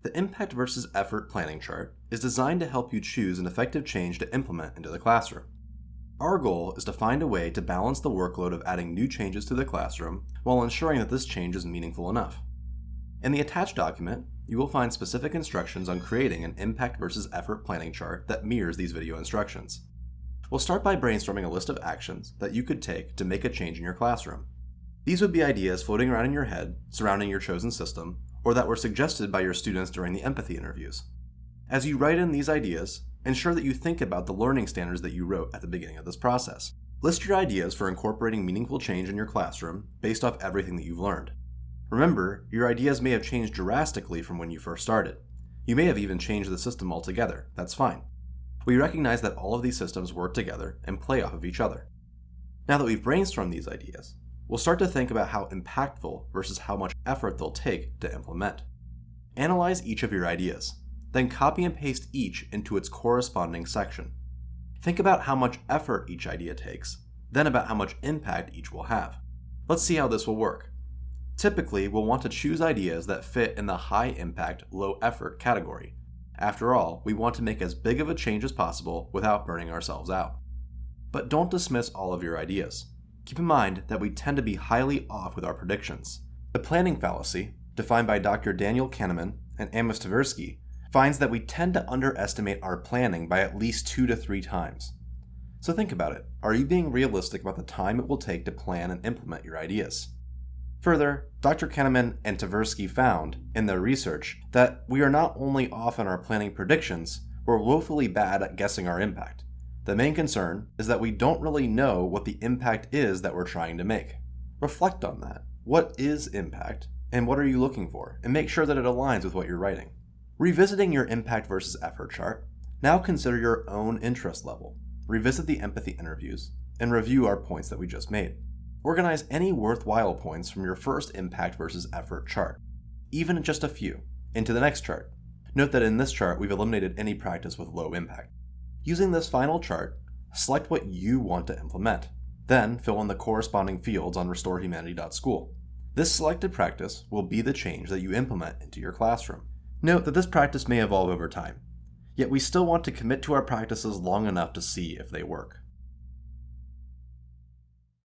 The impact versus effort planning chart is designed to help you choose an effective change to implement into the classroom. Our goal is to find a way to balance the workload of adding new changes to the classroom while ensuring that this change is meaningful enough. In the attached document, you will find specific instructions on creating an impact versus effort planning chart that mirrors these video instructions. We'll start by brainstorming a list of actions that you could take to make a change in your classroom. These would be ideas floating around in your head surrounding your chosen system, or that were suggested by your students during the empathy interviews. As you write in these ideas, ensure that you think about the learning standards that you wrote at the beginning of this process. List your ideas for incorporating meaningful change in your classroom based off everything that you've learned. Remember, your ideas may have changed drastically from when you first started. You may have even changed the system altogether. That's fine. We recognize that all of these systems work together and play off of each other. Now that we've brainstormed these ideas, we'll start to think about how impactful versus how much effort they'll take to implement. Analyze each of your ideas, then copy and paste each into its corresponding section. Think about how much effort each idea takes, then about how much impact each will have. Let's see how this will work. Typically, we'll want to choose ideas that fit in the high impact, low effort category. After all, we want to make as big of a change as possible without burning ourselves out. But don't dismiss all of your ideas. Keep in mind that we tend to be highly off with our predictions. The planning fallacy, defined by Dr. Daniel Kahneman and Amos Tversky, finds that we tend to underestimate our planning by at least 2 to 3 times. So think about it. Are you being realistic about the time it will take to plan and implement your ideas? Further, Dr. Kahneman and Tversky found, in their research, that we are not only off in our planning predictions, we're woefully bad at guessing our impact. The main concern is that we don't really know what the impact is that we're trying to make. Reflect on that. What is impact, and what are you looking for? And make sure that it aligns with what you're writing. Revisiting your impact versus effort chart, now consider your own interest level. Revisit the empathy interviews, and review our points that we just made. Organize any worthwhile points from your first impact versus effort chart, even just a few, into the next chart. Note that in this chart, we've eliminated any practice with low impact. Using this final chart, select what you want to implement. Then fill in the corresponding fields on restorehumanity.school. This selected practice will be the change that you implement into your classroom. Note that this practice may evolve over time, yet we still want to commit to our practices long enough to see if they work.